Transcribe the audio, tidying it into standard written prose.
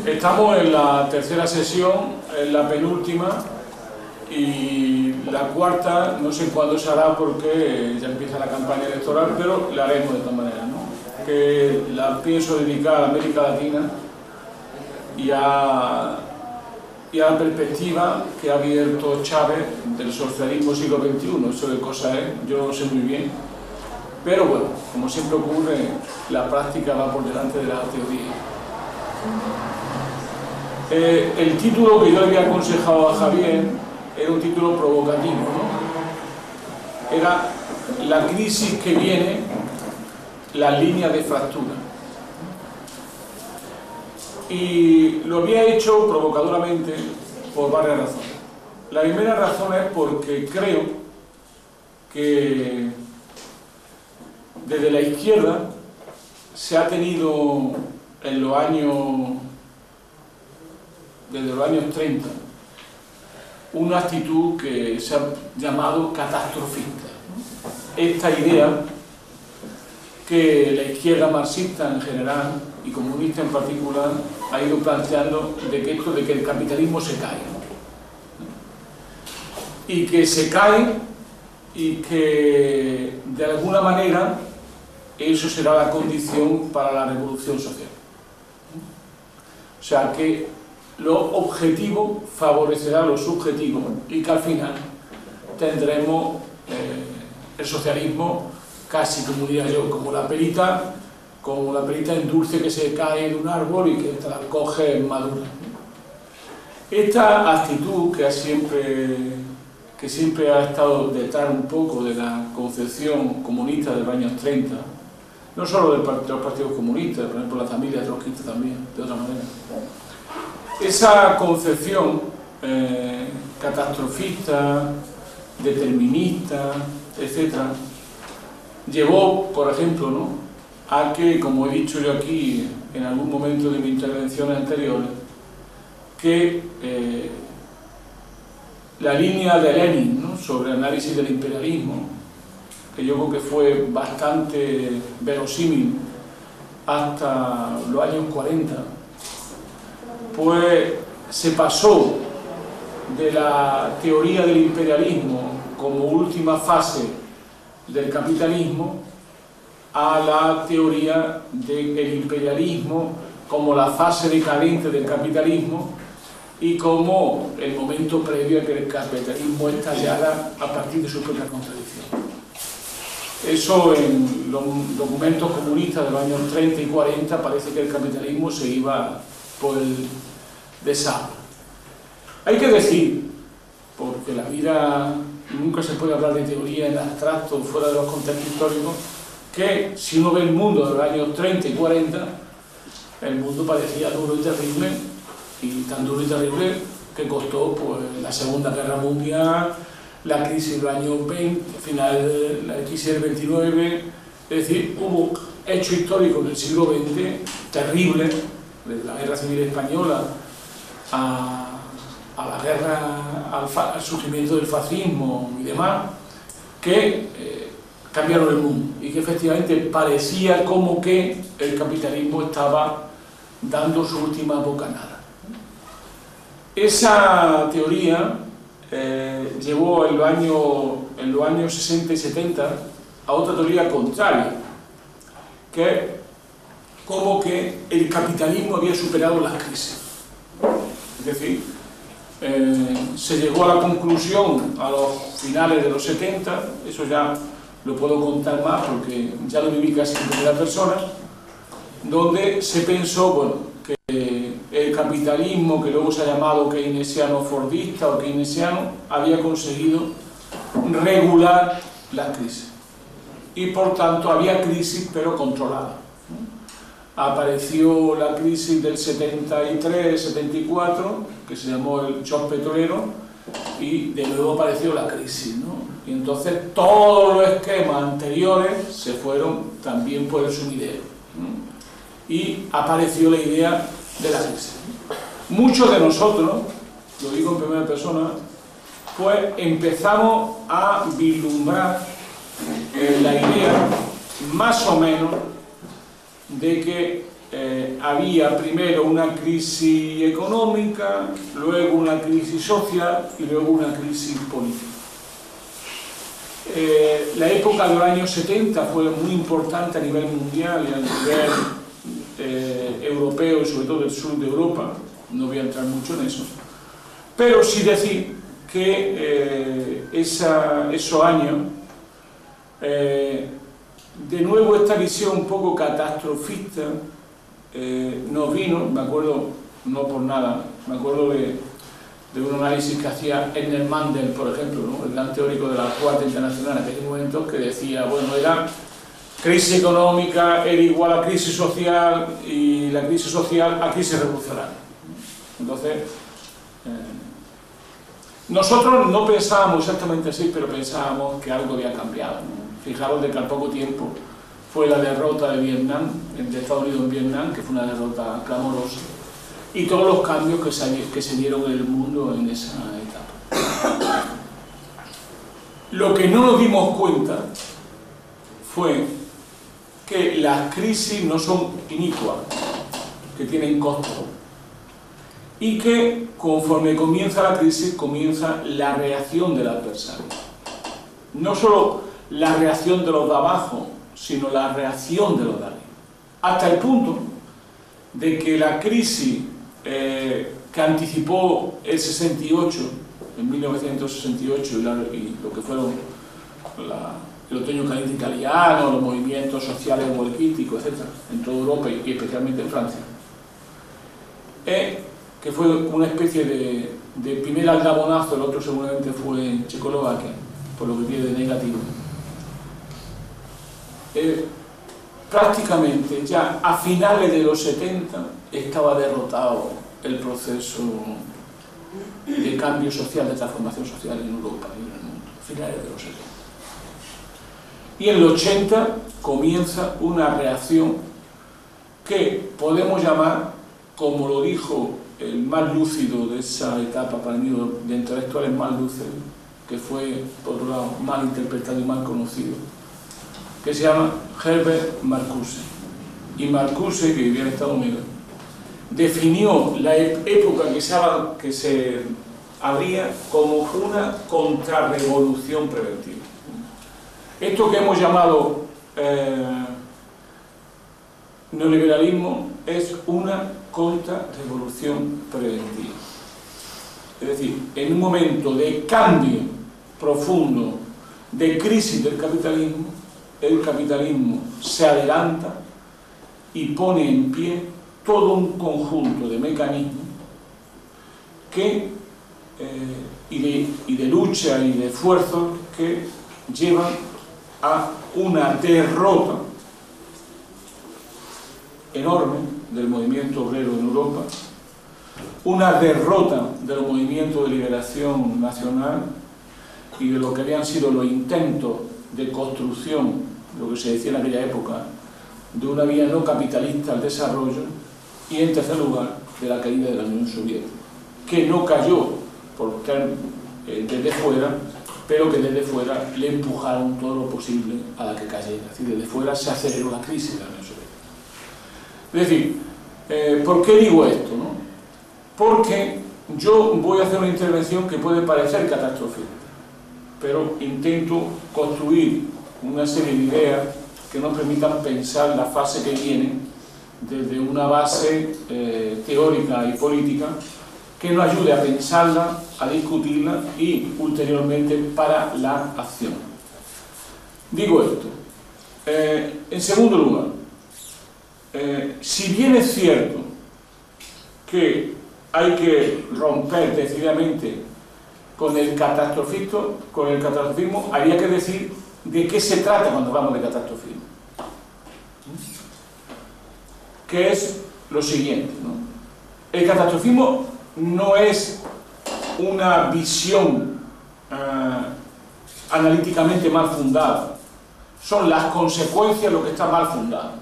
Estamos en la tercera sesión, en la penúltima, y la cuarta no sé cuándo se hará porque ya empieza la campaña electoral, pero la haremos de esta manera, ¿no? Que la pienso dedicar a América Latina y a la perspectiva que ha abierto Chávez del socialismo siglo XXI. Eso de cosa es, yo no lo sé muy bien, pero bueno, como siempre ocurre, la práctica va por delante de la teoría. El título que yo le había aconsejado a Javier era un título provocativo, ¿no? Era la crisis que viene, las líneas de fractura. Y lo había hecho provocadoramente por varias razones. La primera razón es porque creo que desde la izquierda se ha tenido en los años, desde los años 30, una actitud que se ha llamado catastrofista, ¿no? Esta idea que la izquierda marxista en general y comunista en particular ha ido planteando de que el capitalismo se cae, ¿no? Y que se cae y que de alguna manera eso será la condición para la revolución social. O sea que lo objetivo favorecerá lo subjetivo y que al final tendremos el socialismo casi, como diría yo, como la perita en dulce que se cae de un árbol y que te la coge madura. Esta actitud que siempre ha estado detrás un poco de la concepción comunista de los años 30, no solo de los partidos comunistas, por ejemplo la familia trotskista también, de otra manera. Esa concepción catastrofista, determinista, etc., llevó, por ejemplo, ¿no?, a que, como he dicho yo aquí en algún momento de mis intervenciones anteriores, que la línea de Lenin, ¿no?, sobre análisis del imperialismo, que yo creo que fue bastante verosímil hasta los años 40, pues se pasó de la teoría del imperialismo como última fase del capitalismo a la teoría del imperialismo como la fase decadente del capitalismo y como el momento previo a que el capitalismo estallara a partir de su propia contradicción. Eso en los documentos comunistas de los años 30 y 40 parece que el capitalismo se iba por el desastre. Hay que decir, porque la vida nunca se puede hablar de teoría en abstracto fuera de los contextos históricos, que si uno ve el mundo de los años 30 y 40, el mundo parecía duro y terrible, y tan duro y terrible que costó pues la Segunda Guerra Mundial, la crisis del año 20, final de la crisis del 29, es decir, hubo hechos históricos del siglo XX terribles, desde la Guerra Civil Española a la guerra, al surgimiento del fascismo y demás, que cambiaron el mundo y que efectivamente parecía como que el capitalismo estaba dando su última bocanada. Esa teoría llevó en los años 60 y 70 a otra teoría contraria, que como que el capitalismo había superado las crisis. Es decir, se llegó a la conclusión a los finales de los 70, eso ya lo puedo contar más porque ya lo viví casi en primera persona, donde se pensó, bueno, que el capitalismo, que luego se ha llamado keynesiano fordista o keynesiano, había conseguido regular la crisis y por tanto había crisis pero controlada. Apareció la crisis del 73-74, que se llamó el shock petrolero, y de nuevo apareció la crisis, ¿no? Y entonces todos los esquemas anteriores se fueron también por el sumidero, ¿no? Y apareció la idea de la crisis. Muchos de nosotros, lo digo en primera persona, pues empezamos a vislumbrar la idea, más o menos, de que había primero una crisis económica, luego una crisis social y luego una crisis política. La época de los años 70 fue muy importante a nivel mundial y a nivel europeo y sobre todo del sur de Europa. No voy a entrar mucho en eso, pero sí decir que esos años, de nuevo esta visión un poco catastrofista nos vino, me acuerdo, no por nada, me acuerdo de un análisis que hacía Ernest Mandel, por ejemplo, ¿no? El gran teórico de la cuarta internacional en aquel momento, que decía, bueno, era crisis económica era igual a crisis social y la crisis social a crisis revolucionaria. Entonces, nosotros no pensábamos exactamente así, pero pensábamos que algo había cambiado, ¿no? Fijaros de que al poco tiempo fue la derrota de Vietnam, de Estados Unidos en Vietnam, que fue una derrota clamorosa, y todos los cambios que se dieron en el mundo en esa etapa. Lo que no nos dimos cuenta fue que las crisis no son inicuas, que tienen costo, y que conforme comienza la crisis, comienza la reacción del adversario. No solo la reacción de los de abajo, sino la reacción de los de arriba. Hasta el punto de que la crisis que anticipó el 68, en 1968, y lo que fueron el otoño caliente italiano, los movimientos sociales bolquísticos, etc., en toda Europa y especialmente en Francia, que fue una especie de primer aldabonazo, el otro seguramente fue en Checoslovaquia, por lo que tiene de negativo. Prácticamente ya a finales de los 70 estaba derrotado el proceso de cambio social, de transformación social en Europa y en el mundo, a finales de los 70. Y en el 80 comienza una reacción que podemos llamar, como lo dijo el más lúcido de esa etapa, para mí, de intelectuales más lúcidos, que fue, por otro lado, mal interpretado y mal conocido, que se llama Herbert Marcuse. Y Marcuse, que vivía en Estados Unidos, definió la época que se abría como una contrarrevolución preventiva. Esto que hemos llamado neoliberalismo es una contrarrevolución preventiva. Es decir, en un momento de cambio profundo, de crisis del capitalismo, el capitalismo se adelanta y pone en pie todo un conjunto de mecanismos y de lucha y de esfuerzos que llevan a una derrota enorme del movimiento obrero en Europa, una derrota del movimiento de liberación nacional y de lo que habían sido los intentos de construcción, lo que se decía en aquella época, de una vía no capitalista al desarrollo, y en tercer lugar, de la caída de la Unión Soviética, que no cayó desde fuera, pero que desde fuera le empujaron todo lo posible a la que cayera. Es decir, desde fuera se aceleró la crisis de la Unión Soviética. Es decir, ¿por qué digo esto, no? Porque yo voy a hacer una intervención que puede parecer catastrófica, pero intento construir una serie de ideas que nos permitan pensar la fase que viene desde una base teórica y política que nos ayude a pensarla, a discutirla y ulteriormente para la acción. Digo esto. En segundo lugar, si bien es cierto que hay que romper decididamente con el catastrofismo, habría que decir de qué se trata cuando hablamos de catastrofismo. Que es lo siguiente, ¿no? El catastrofismo no es una visión analíticamente mal fundada, son las consecuencias lo que está mal fundado.